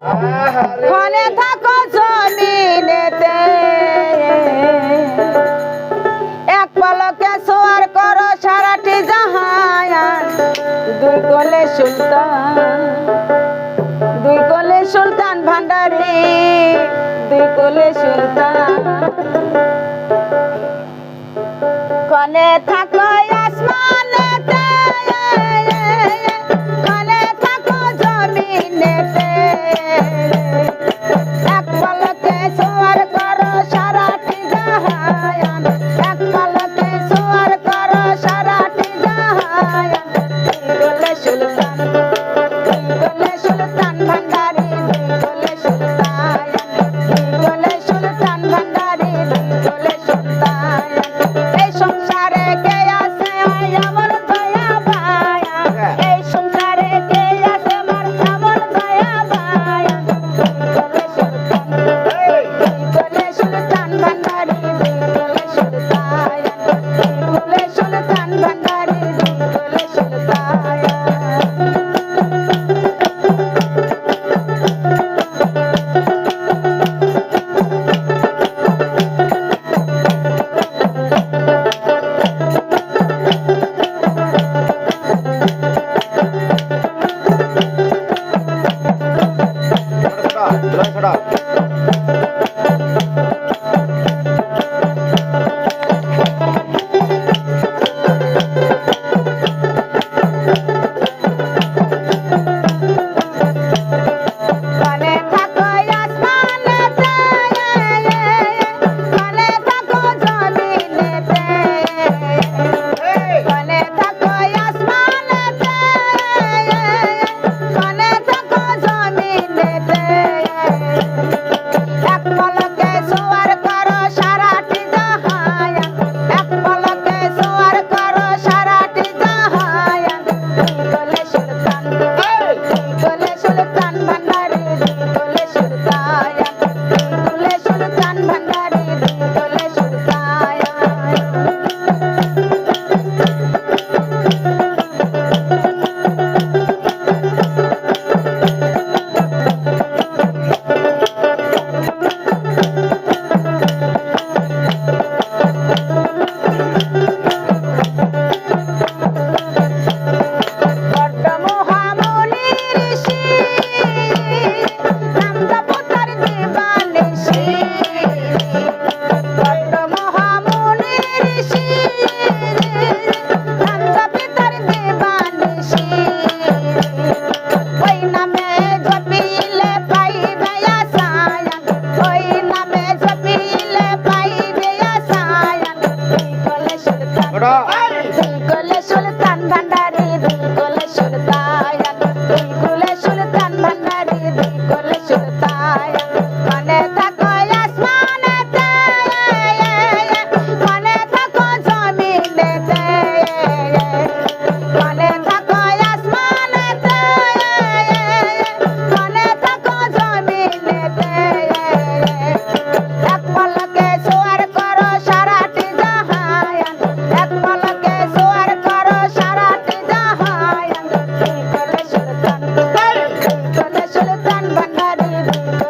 ফলে থাকো জমিনেতে এক পলকে সোয়ার করো সারাটি জাহান দুই কোলে সুলতান ভান্ডারী দুই কোলে সুলতান কনে থাকো আসমানেতে কনে থাকো জমিনেতে এক পলকে সোয়ার করো সারাটি জাহান এক পলকে সোয়ার করো সারাটি জাহান দুই কোলে সুলতান ভান্ডারী দুই কোলে সুলতান ভান্ডারী দুই কোলে সুলতান এই সংসারে কে আছে আমার দয়া ভায়া এই সংসারে কে আছে আমার দয়া ভায়া কোলে সুলতান ভান্ডারী দুই কোলে সুলতান ভান্ডারী দুই কোলে সুলতান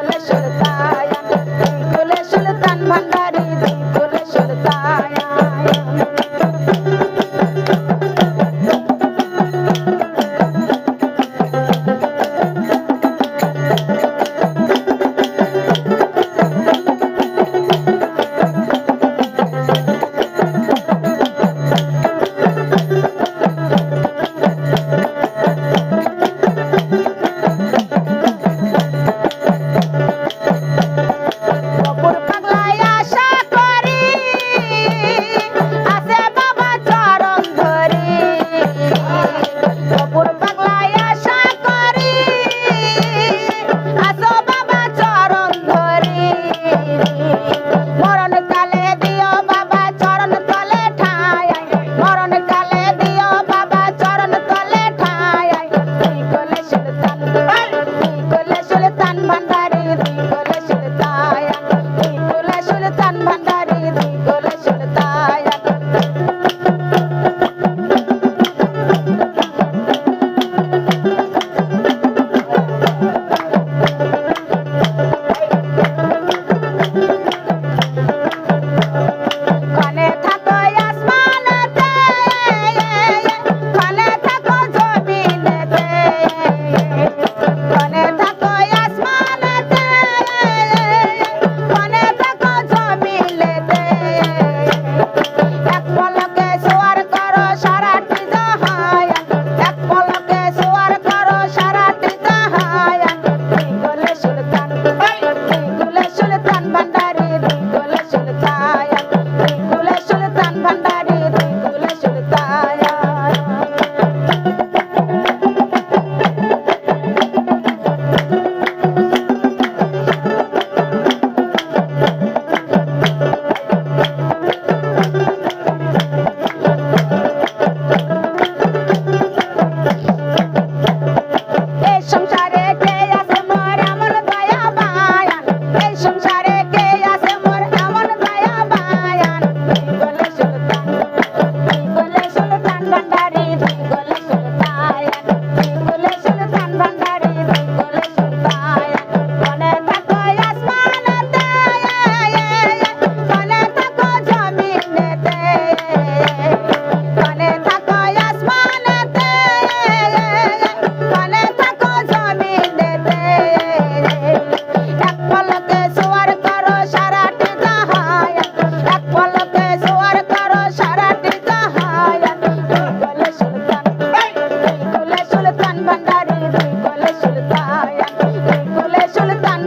Let's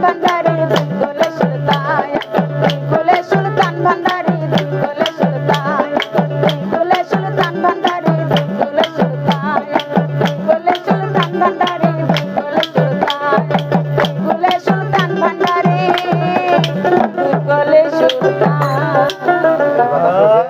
ভান্ডারি দুলকুলে সুলতান দুলকুলে সুলতান ভান্ডারি দুলকুলে সুলতান দুলকুলে সুলতান ভান্ডারি দুলকুলে সুলতান দুলকুলে সুলতান ভান্ডারি দুলকুলে সুলতান দুলকুলে সুলতান ভান্ডারি দুলকুলে সুলতান